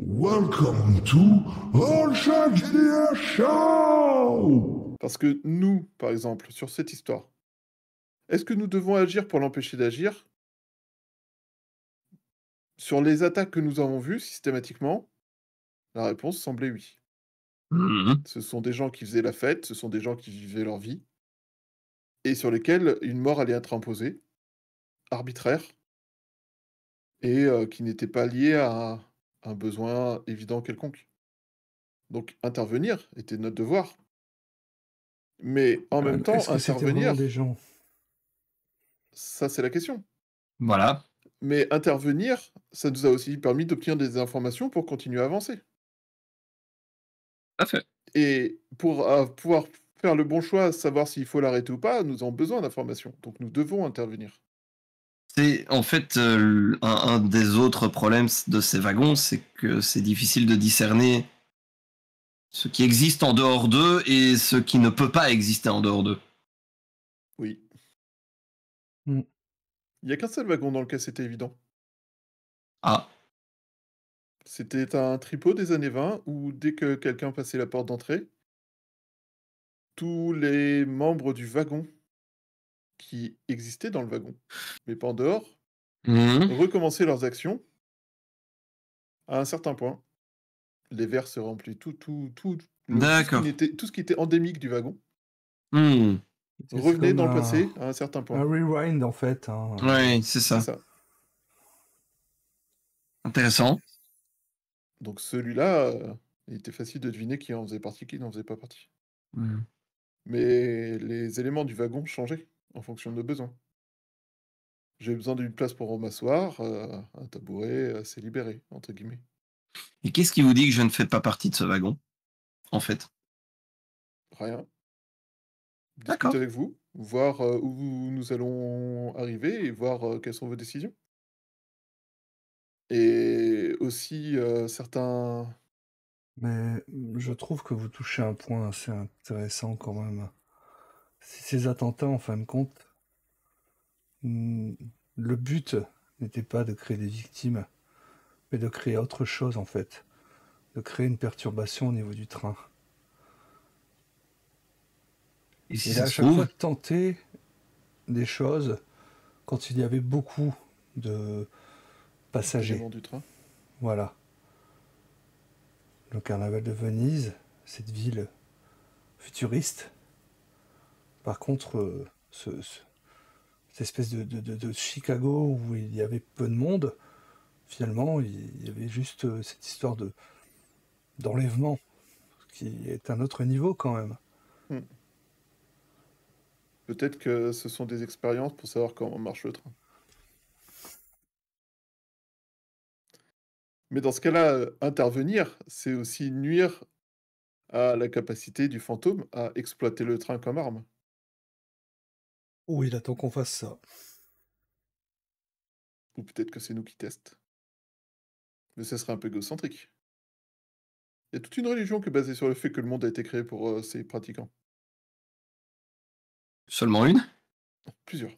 Welcome to All Engineer Show! Parce que nous, par exemple, sur cette histoire, est-ce que nous devons agir pour l'empêcher d'agir? Sur les attaques que nous avons vues systématiquement, la réponse semblait oui. Ce sont des gens qui faisaient la fête, ce sont des gens qui vivaient leur vie, et sur lesquels une mort allait être imposée, arbitraire, et qui n'était pas liée à un besoin évident quelconque. Donc intervenir était notre devoir. Mais en même temps, Est-ce que c'était intervenir, vraiment des gens? ça c'est la question. Voilà. Mais intervenir, ça nous a aussi permis d'obtenir des informations pour continuer à avancer. Tout à fait. Et pour pouvoir faire le bon choix, savoir s'il faut l'arrêter ou pas, nous avons besoin d'informations. Donc nous devons intervenir. C'est en fait un des autres problèmes de ces wagons, c'est que c'est difficile de discerner ce qui existe en dehors d'eux et ce qui ne peut pas exister en dehors d'eux. Oui. Mm. Il n'y a qu'un seul wagon dans lequel c'était évident. Ah, C'était un tripot des années 20 où dès que quelqu'un passait la porte d'entrée, tous les membres du wagon qui existaient dans le wagon, mais pas en dehors, recommençaient leurs actions à un certain point. Les verres se remplissaient, D'accord. tout ce qui était endémique du wagon C'est revenait comme dans le passé à un certain point. un rewind en fait. Hein. Oui, c'est ça. C'est ça. Intéressant. Donc celui-là, il était facile de deviner qui en faisait partie, qui n'en faisait pas partie. Mais les éléments du wagon changeaient en fonction de nos besoins. J'ai besoin d'une place pour m'asseoir, un tabouret, c'est libéré, entre guillemets. Et qu'est-ce qui vous dit que je ne fais pas partie de ce wagon, en fait? Rien. D'accord. Discuter avec vous, voir où nous allons arriver et voir quelles sont vos décisions. Et aussi certains... Mais je trouve que vous touchez un point assez intéressant quand même. Ces attentats, en fin de compte, le but n'était pas de créer des victimes, mais de créer autre chose en fait. De créer une perturbation au niveau du train. Et si Et ça à se chaque trouve, fois de tenter des choses quand il y avait beaucoup de passagers. éléments du train. Voilà. Le carnaval de Venise, cette ville futuriste. Par contre, cette espèce de Chicago où il y avait peu de monde, finalement, il y avait juste cette histoire d'enlèvement, qui est un autre niveau quand même. Peut-être que ce sont des expériences pour savoir comment marche le train. Mais dans ce cas-là, intervenir, c'est aussi nuire à la capacité du fantôme à exploiter le train comme arme. Oui, il attend qu'on fasse ça. Ou peut-être que c'est nous qui testons. Mais ça serait un peu égocentrique. Il y a toute une religion qui est basée sur le fait que le monde a été créé pour ses pratiquants. seulement une? Plusieurs.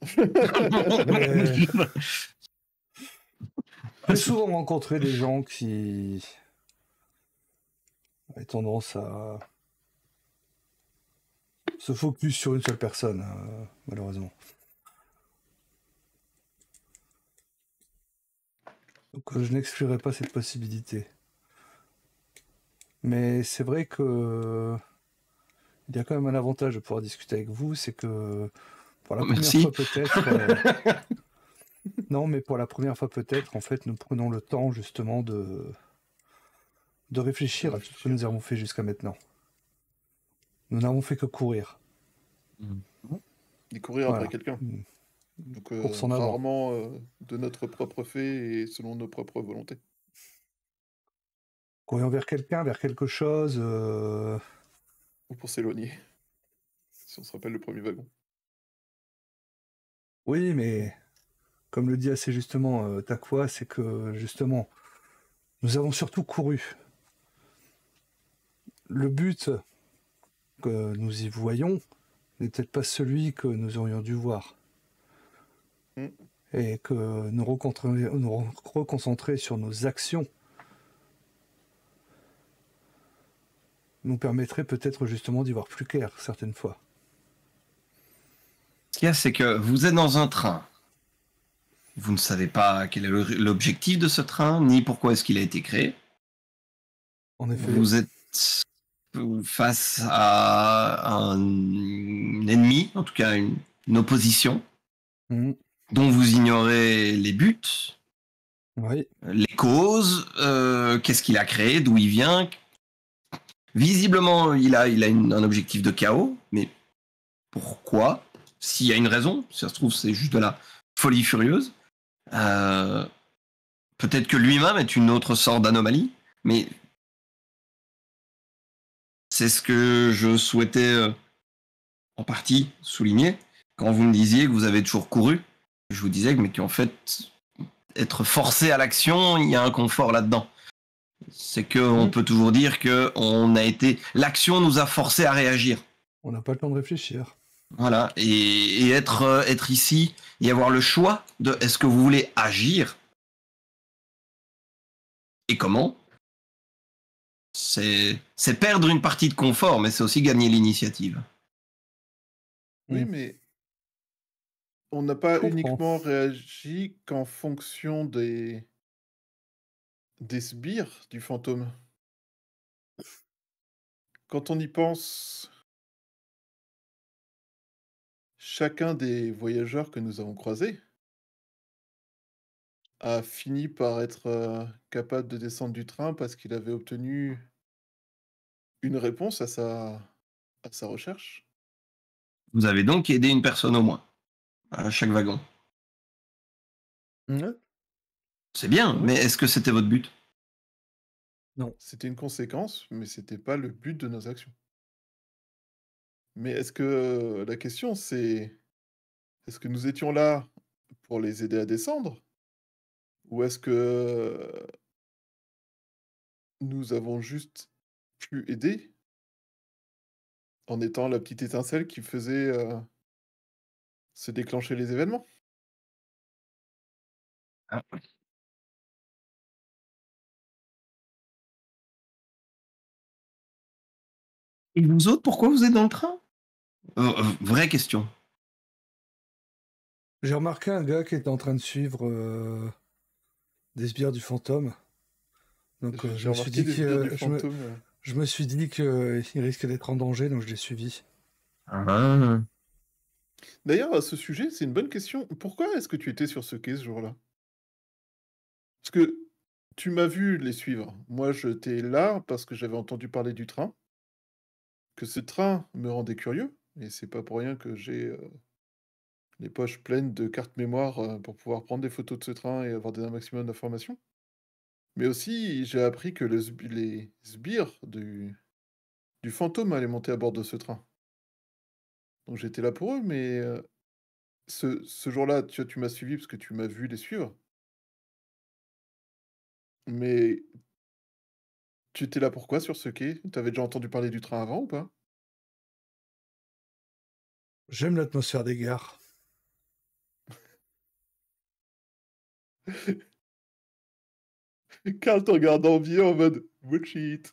J'ai souvent rencontré des gens qui avaient tendance à se focus sur une seule personne, malheureusement. Donc je n'exclurai pas cette possibilité. Mais c'est vrai que il y a quand même un avantage de pouvoir discuter avec vous, c'est que pour la première fois peut-être... Non, mais pour la première fois peut-être, en fait, nous prenons le temps justement de réfléchir à tout ce que nous avons fait jusqu'à maintenant. Nous n'avons fait que courir. Et courir après quelqu'un. Donc rarement de notre propre fait et selon nos propres volontés. Courir vers quelqu'un, vers quelque chose... Ou pour s'éloigner. Si on se rappelle le premier wagon. Oui, mais comme le dit assez justement Takwa, c'est que justement, nous avons surtout couru. Le but que nous y voyons n'est peut-être pas celui que nous aurions dû voir. Et que nous reconcentrer sur nos actions nous permettrait peut-être justement d'y voir plus clair certaines fois. Ce qu'il y a, c'est que vous êtes dans un train. Vous ne savez pas quel est l'objectif de ce train, ni pourquoi est-ce qu'il a été créé. En effet. Vous êtes face à un ennemi, en tout cas une opposition, dont vous ignorez les buts, les causes, qu'est-ce qu'il a créé, d'où il vient. Visiblement, il a un objectif de chaos, mais pourquoi? S'il y a une raison, si ça se trouve, c'est juste de la folie furieuse. Peut-être que lui-même est une autre sorte d'anomalie, mais c'est ce que je souhaitais en partie souligner quand vous me disiez que vous avez toujours couru. Je vous disais mais qu'en fait, être forcé à l'action, il y a un confort là-dedans. C'est qu'on peut toujours dire que l'action nous a forcé à réagir. On n'a pas le temps de réfléchir. Voilà, et être ici et avoir le choix de est-ce que vous voulez agir et comment, c'est perdre une partie de confort, mais c'est aussi gagner l'initiative. Oui, mais on n'a pas uniquement réagi qu'en fonction des sbires du fantôme. Quand on y pense, chacun des voyageurs que nous avons croisés a fini par être capable de descendre du train parce qu'il avait obtenu une réponse à sa recherche. Vous avez donc aidé une personne au moins, à chaque wagon. C'est bien, mais est-ce que c'était votre but? Non. C'était une conséquence, mais c'était pas le but de nos actions. Mais est-ce que la question c'est, est-ce que nous étions là pour les aider à descendre? Ou est-ce que nous avons juste pu aider en étant la petite étincelle qui faisait se déclencher les événements? Ah. Et vous autres, pourquoi vous êtes dans le train? Vraie question. J'ai remarqué un gars qui était en train de suivre des sbires du fantôme. Donc je me suis dit que je me suis dit qu'il risquait d'être en danger, donc je l'ai suivi. Ah. D'ailleurs, à ce sujet, c'est une bonne question. Pourquoi est-ce que tu étais sur ce quai ce jour-là? Parce que tu m'as vu les suivre. Moi, j'étais là parce que j'avais entendu parler du train, que ce train me rendait curieux, et c'est pas pour rien que j'ai les poches pleines de cartes mémoire pour pouvoir prendre des photos de ce train et avoir un maximum d'informations. Mais aussi, j'ai appris que les sbires du fantôme allaient monter à bord de ce train. Donc j'étais là pour eux, mais ce jour-là, tu m'as suivi parce que tu m'as vu les suivre. Mais tu étais là pourquoi sur ce quai? Tu avais déjà entendu parler du train avant ou pas? J'aime l'atmosphère des gares. Karl te regarde envieux en mode bullshit.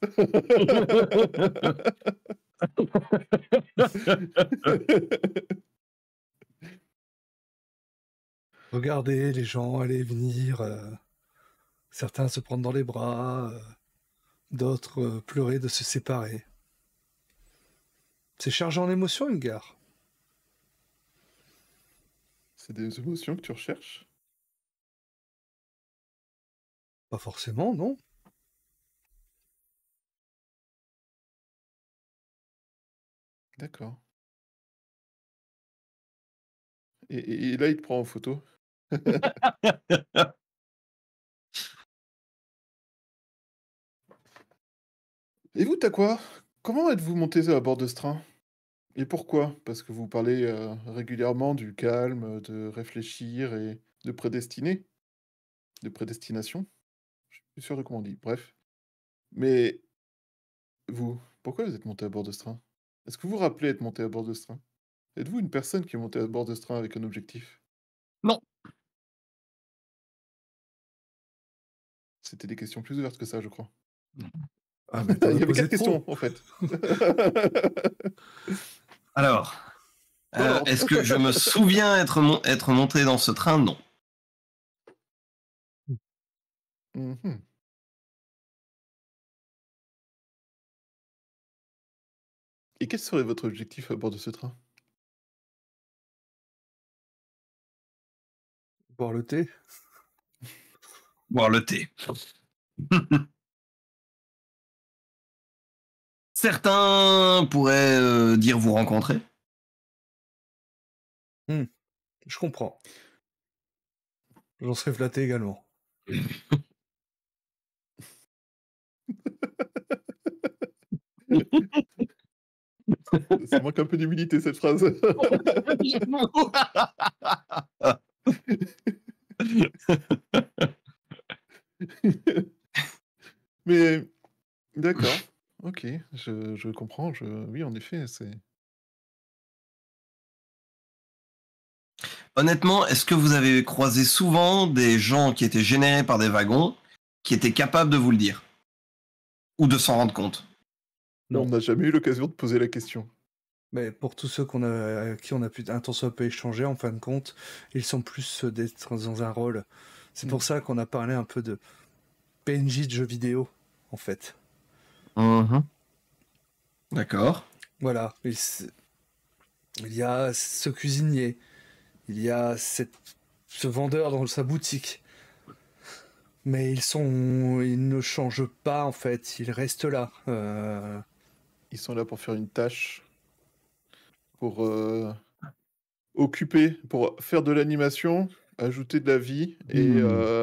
Regardez les gens aller et venir, certains se prendre dans les bras, d'autres pleurer de se séparer. C'est chargé en émotions une gare. C'est des émotions que tu recherches? Pas forcément, non. D'accord. Et là, il te prend en photo. Et vous, t'as quoi? Comment êtes-vous montés à bord de ce train? Et pourquoi? Parce que vous parlez régulièrement du calme, de réfléchir et de prédestiner? De prédestination? Je suis plus sûr de comment on dit. Bref. Mais vous, pourquoi vous êtes monté à bord de ce train? Est-ce que vous vous rappelez être monté à bord de ce train? Êtes-vous une personne qui est montée à bord de ce train avec un objectif? Non. C'était des questions plus ouvertes que ça, je crois. Ah, mais Il y avait 4 questions, en fait. Alors, est-ce que je me souviens être monté dans ce train? Non. Mhm. Et quel serait votre objectif à bord de ce train? Boire le thé. Boire le thé. Certains pourraient dire vous rencontrer. Je comprends. J'en serais flatté également. Ça manque un peu d'humilité, cette phrase. Mais d'accord, ok, je comprends. Oui, en effet, c'est. Honnêtement, est-ce que vous avez croisé souvent des gens qui étaient générés par des wagons, qui étaient capables de vous le dire? Ou de s'en rendre compte? Non. On n'a jamais eu l'occasion de poser la question. Mais pour tous ceux avec qui on a pu un tant soit peu échanger, en fin de compte, ils sont plus d'être dans un rôle. C'est pour ça qu'on a parlé un peu de PNJ de jeux vidéo, en fait. D'accord. Voilà. Il y a ce cuisinier. Il y a ce vendeur dans sa boutique. Mais ils ne changent pas, en fait. Ils restent là. Ils sont là pour faire une tâche, pour occuper, pour faire de l'animation, ajouter de la vie et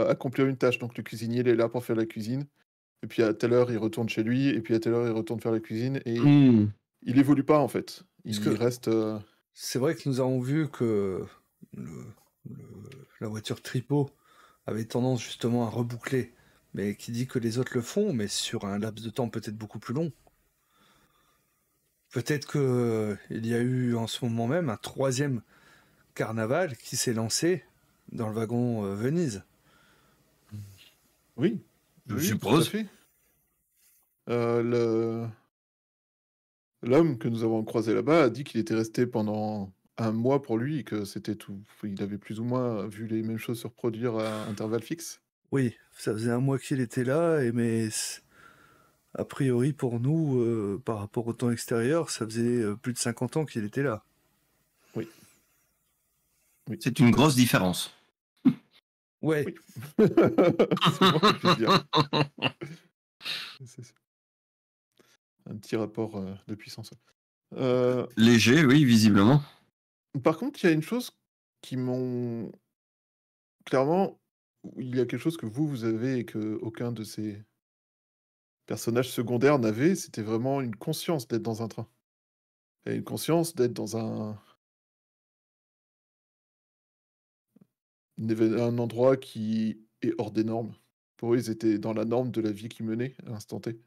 accomplir une tâche. Donc le cuisinier, il est là pour faire la cuisine. Et puis à telle heure, il retourne chez lui. Et puis à telle heure, il retourne faire la cuisine. Et il évolue pas, en fait. Il reste... C'est vrai que nous avons vu que la voiture tripot avait tendance justement à reboucler. Mais qui dit que les autres le font, mais sur un laps de temps peut-être beaucoup plus long. Peut-être qu'il y a eu en ce moment même un 3e carnaval qui s'est lancé dans le wagon Venise. Oui, Je oui, suppose. tout à fait. L'homme que nous avons croisé là-bas a dit qu'il était resté pendant un mois pour lui et que c'était tout. Il avait plus ou moins vu les mêmes choses se reproduire à intervalles fixes. Oui, ça faisait un mois qu'il était là, mais a priori pour nous, par rapport au temps extérieur, ça faisait plus de 50 ans qu'il était là. Oui. C'est une grosse différence. Ouais. Oui. C'est moi que je veux dire. C'est un petit rapport de puissance. Léger, oui, visiblement. Par contre, il y a une chose qui m'ont... Clairement, il y a quelque chose que vous avez et que aucun de ces personnages secondaires n'avait, c'était vraiment une conscience d'être dans un train. Et une conscience d'être dans un endroit qui est hors des normes. Pour eux, ils étaient dans la norme de la vie qu'ils menaient à l'instant T.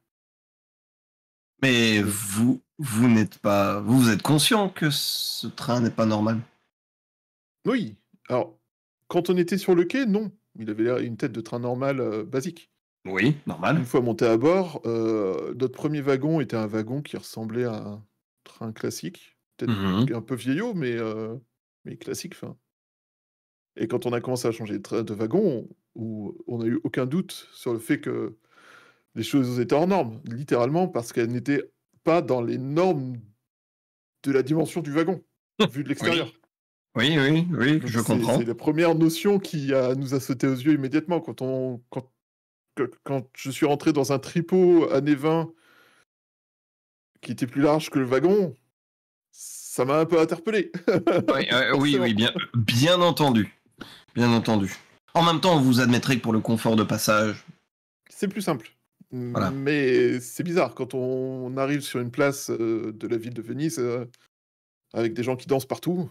Mais vous n'êtes pas... Vous êtes conscient que ce train n'est pas normal? Oui. Alors, quand on était sur le quai, non. Il avait l'air une tête de train normal, basique. Oui, normal. Une fois monté à bord, notre premier wagon était un wagon qui ressemblait à un train classique. Peut-être un peu vieillot, mais classique, enfin. Et quand on a commencé à changer de wagon, on n'a eu aucun doute sur le fait que les choses étaient hors normes, littéralement parce qu'elles n'étaient pas dans les normes de la dimension du wagon, vu de l'extérieur. Oui, je comprends. C'est la première notion qui nous a sauté aux yeux immédiatement quand je suis rentré dans un tripot années 20 qui était plus large que le wagon, ça m'a un peu interpellé. Oui, bien entendu. Bien entendu. En même temps, vous admettrez que pour le confort de passage... C'est plus simple. Voilà. Mais c'est bizarre, quand on arrive sur une place de la ville de Venise, avec des gens qui dansent partout,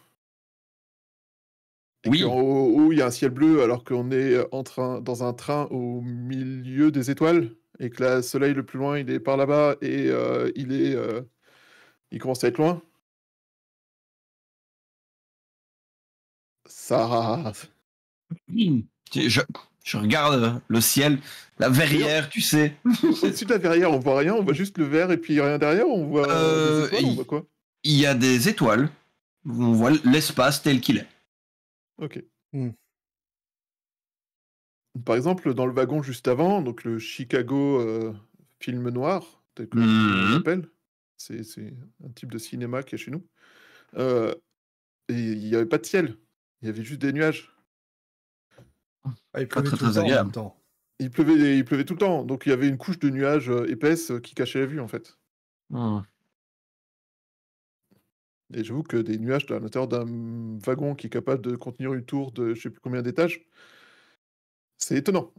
et qu'en haut, il y a un ciel bleu alors qu'on est dans un train au milieu des étoiles, et que le soleil le plus loin, il est par là-bas, et il commence à être loin. Ça... Je regarde le ciel, la verrière, tu sais. Au-dessus de la verrière, on voit rien, on voit juste le verre et puis rien derrière, on voit des étoiles, on voit quoi? Il y a des étoiles. On voit l'espace tel qu'il est. Ok. Hmm. Par exemple, dans le wagon juste avant, donc le Chicago film noir, tel que on l'appelle, c'est un type de cinéma qui est chez nous. Et il n'y avait pas de ciel, il y avait juste des nuages. Ah, il Pas pleuvait très, tout le très temps en agréable. même temps. Il pleuvait tout le temps, donc il y avait une couche de nuages épaisse qui cachait la vue en fait. Et j'avoue que des nuages à l'intérieur d'un wagon qui est capable de contenir une tour de je sais plus combien d'étages, c'est étonnant.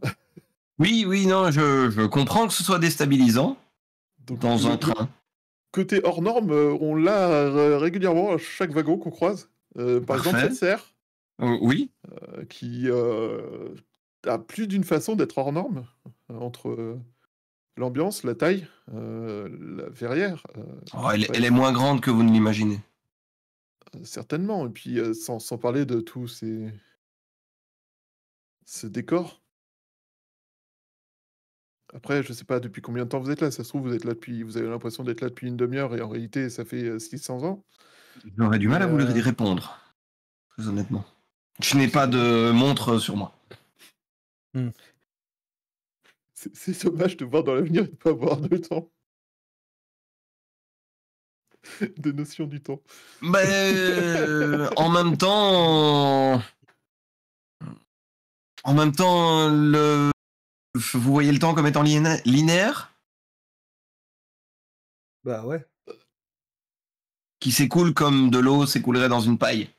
Oui, non, je comprends que ce soit déstabilisant Donc, dans un train. Côté hors norme, on l'a régulièrement à chaque wagon qu'on croise. Par exemple, cette serre, Oui. qui a plus d'une façon d'être hors norme, entre l'ambiance, la taille, la verrière. Elle est moins grande que vous ne l'imaginez. Certainement, et puis sans parler de tous ce décor. Après, je sais pas depuis combien de temps vous êtes là. Ça se trouve, vous avez l'impression d'être là depuis une demi-heure, et en réalité, ça fait 600 ans. J'aurais du mal à vous répondre, très honnêtement. Je n'ai pas de montre sur moi. C'est dommage de voir dans l'avenir et de ne pas avoir de temps. De notion du temps. En même temps, vous voyez le temps comme étant linéaire, Bah ouais. qui s'écoule comme de l'eau s'écoulerait dans une paille.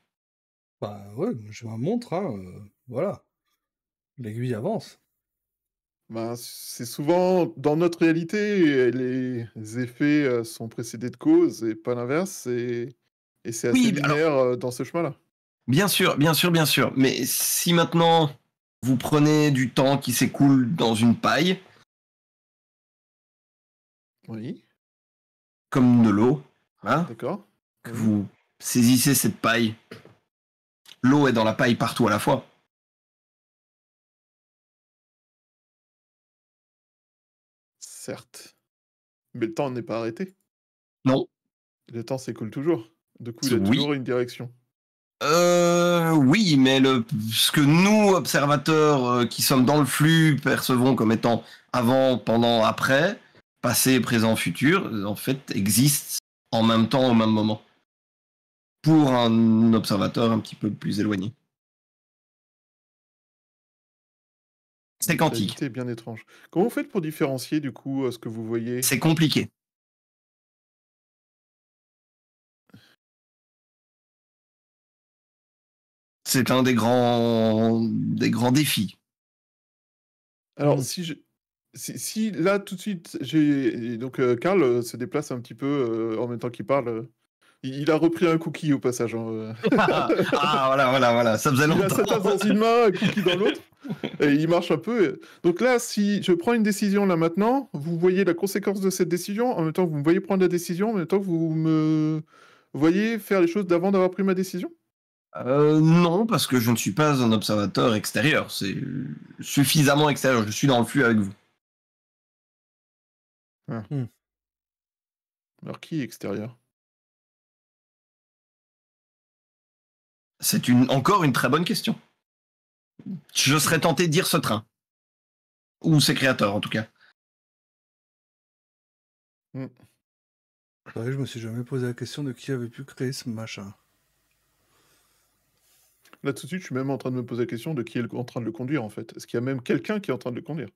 Bah ouais, j'ai ma montre, hein, voilà. L'aiguille avance. Ben, c'est souvent dans notre réalité, les effets sont précédés de causes et pas l'inverse, et c'est assez linéaire dans ce chemin-là. Bien sûr. Mais si maintenant vous prenez du temps qui s'écoule dans une paille, Oui, comme de l'eau, hein, d'accord. que Oui. vous saisissez cette paille, l'eau est dans la paille partout à la fois. Certes. Mais le temps n'est pas arrêté. Non. Le temps s'écoule toujours. Du coup, il a Oui. toujours une direction. Oui, mais ce que nous, observateurs qui sommes dans le flux, percevons comme étant avant, pendant, après, passé, présent, futur, en fait, existe en même temps, au même moment. Pour un observateur un petit peu plus éloigné. C'est quantique. C'est bien étrange. Comment vous faites pour différencier, du coup, ce que vous voyez? C'est compliqué. C'est un des grands défis. Alors, si là, tout de suite, donc Karl se déplace un petit peu en même temps qu'il parle. Il a repris un cookie au passage. Hein. Voilà, ça faisait longtemps. Il a sa tasse dans une main, un cookie dans l'autre, et il marche un peu. Donc là, si je prends une décision là maintenant, vous voyez la conséquence de cette décision, en même temps que vous me voyez prendre la décision, en même temps que vous me voyez faire les choses d'avant d'avoir pris ma décision? Non, parce que je ne suis pas un observateur extérieur. C'est suffisamment extérieur. Je suis dans le flux avec vous. Alors, qui est extérieur? C'est encore une très bonne question. Je serais tenté de dire ce train. Ou ses créateurs, en tout cas. Ouais, je me suis jamais posé la question de qui avait pu créer ce machin. Là, tout de suite, je suis même en train de me poser la question de qui est en train de le conduire, en fait. Est-ce qu'il y a même quelqu'un qui est en train de le conduire?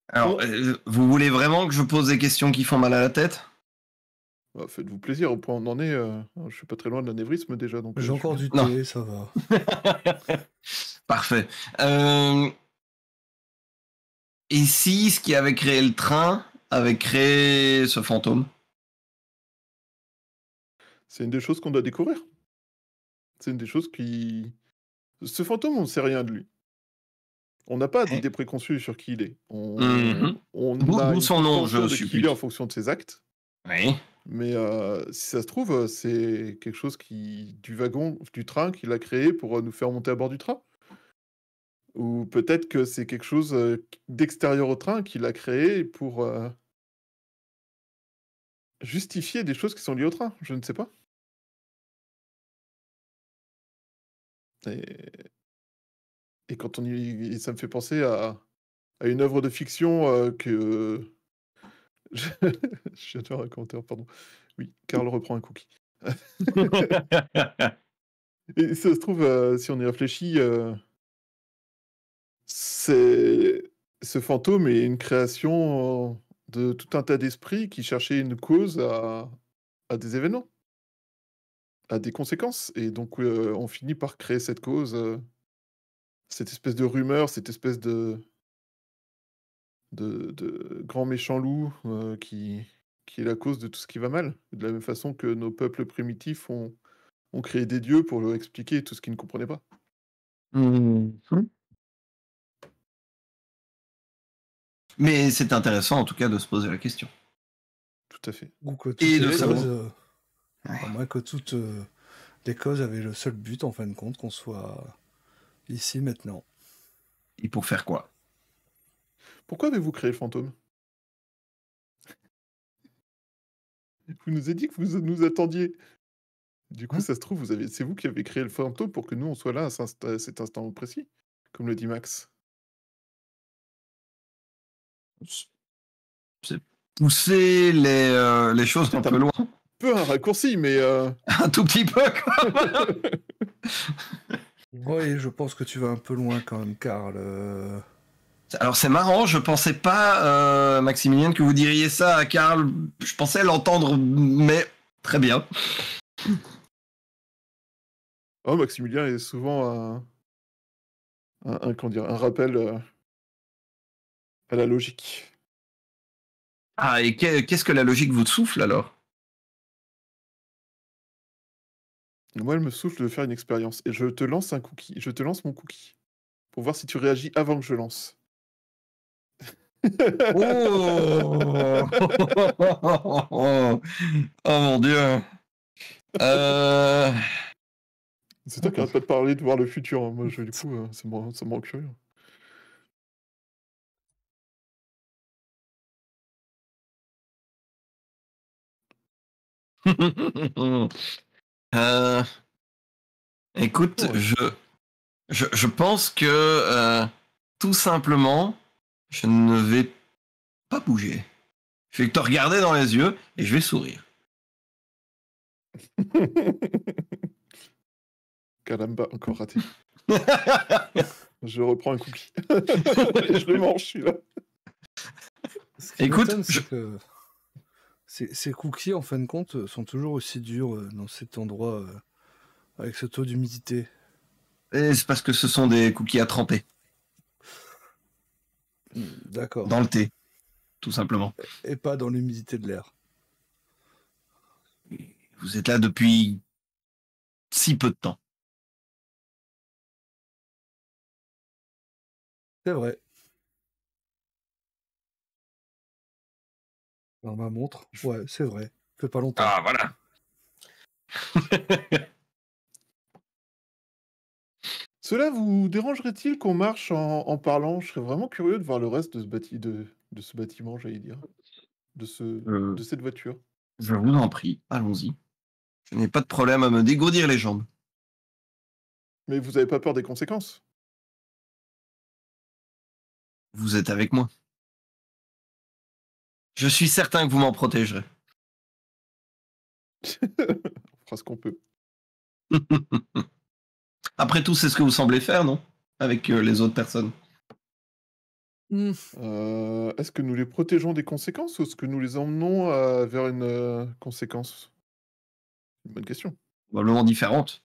Alors, vous voulez vraiment que je pose des questions qui font mal à la tête? Bah, faites-vous plaisir, au point où on en est. Je suis pas très loin de l'anévrisme déjà. Donc, J'ai encore du thé, ça va. Parfait. Et si ce qui avait créé le train avait créé ce fantôme? C'est une des choses qu'on doit découvrir. C'est une des choses qui... Ce fantôme, on ne sait rien de lui. On n'a pas d'idée préconçue sur qui il est. On a une son nom, compréhension de qui il est en fonction de ses actes. Oui. Mais si ça se trouve, c'est quelque chose du train qu'il a créé pour nous faire monter à bord du train. Ou peut-être que c'est quelque chose d'extérieur au train qu'il a créé pour justifier des choses qui sont liées au train. Je ne sais pas. Et quand on y... ça me fait penser à une œuvre de fiction que... J'adore un commentaire, pardon. Oui, Karl reprend un cookie. Et ça se trouve, si on y réfléchit, ce fantôme est une création de tout un tas d'esprits qui cherchaient une cause à des événements, à des conséquences. Et donc, on finit par créer cette cause, cette espèce de rumeur, cette espèce de grand méchant loup qui est la cause de tout ce qui va mal. De la même façon que nos peuples primitifs ont créé des dieux pour leur expliquer tout ce qu'ils ne comprenaient pas. Mais c'est intéressant en tout cas de se poser la question. Tout à fait. Ou que Et toutes de les savoir. causes, à moins que toutes les causes avaient le seul but, en fin de compte, qu'on soit ici maintenant. Et pour faire quoi? Pourquoi avez-vous créé le fantôme? Vous nous avez dit que vous nous attendiez. Du coup, ça se trouve, c'est vous qui avez créé le fantôme pour que nous, on soit là à cet instant précis, comme le dit Max. C'est pousser les choses un peu loin. Peu un raccourci, mais... Un tout petit peu, quoi. Oui, je pense que tu vas un peu loin quand même, Karl. Alors c'est marrant, je pensais pas, Maximilien, que vous diriez ça à Karl. Je pensais l'entendre, mais très bien. Oh, Maximilien est souvent un rappel à la logique. Ah, et qu'est-ce que la logique vous souffle alors? Moi, elle me souffle de faire une expérience. Et je te lance un cookie. Je te lance mon cookie. Pour voir si tu réagis avant que je lance. Oh Oh mon Dieu. C'est toi qui arrête pas de parler de voir le futur. Hein. Moi, du coup, ça me rend curieux. Écoute, Ouais. je pense que tout simplement, je ne vais pas bouger. Je vais te regarder dans les yeux et je vais sourire. Caramba, encore raté. Je reprends un cookie. Et je le mange, celui-là. Ce qui Écoute, m'étonne, c'est que ces cookies, en fin de compte, sont toujours aussi durs dans cet endroit avec ce taux d'humidité. et c'est parce que ce sont des cookies à tremper D'accord. dans le thé, tout simplement. Et pas dans l'humidité de l'air. Vous êtes là depuis si peu de temps. C'est vrai. Dans ma montre, ouais, c'est vrai. Fait pas longtemps. Ah, voilà. Cela vous dérangerait-il qu'on marche en parlant? Je serais vraiment curieux de voir le reste de ce bâtiment, j'allais dire. De cette voiture. Je vous en prie, allons-y. Je n'ai pas de problème à me dégourdir les jambes. Mais vous avez pas peur des conséquences? Vous êtes avec moi. Je suis certain que vous m'en protégerez. On fera ce qu'on peut. Après tout, c'est ce que vous semblez faire, non? Avec les autres personnes. Est-ce que nous les protégeons des conséquences ou est-ce que nous les emmenons vers une conséquence? Une bonne question. Probablement différentes.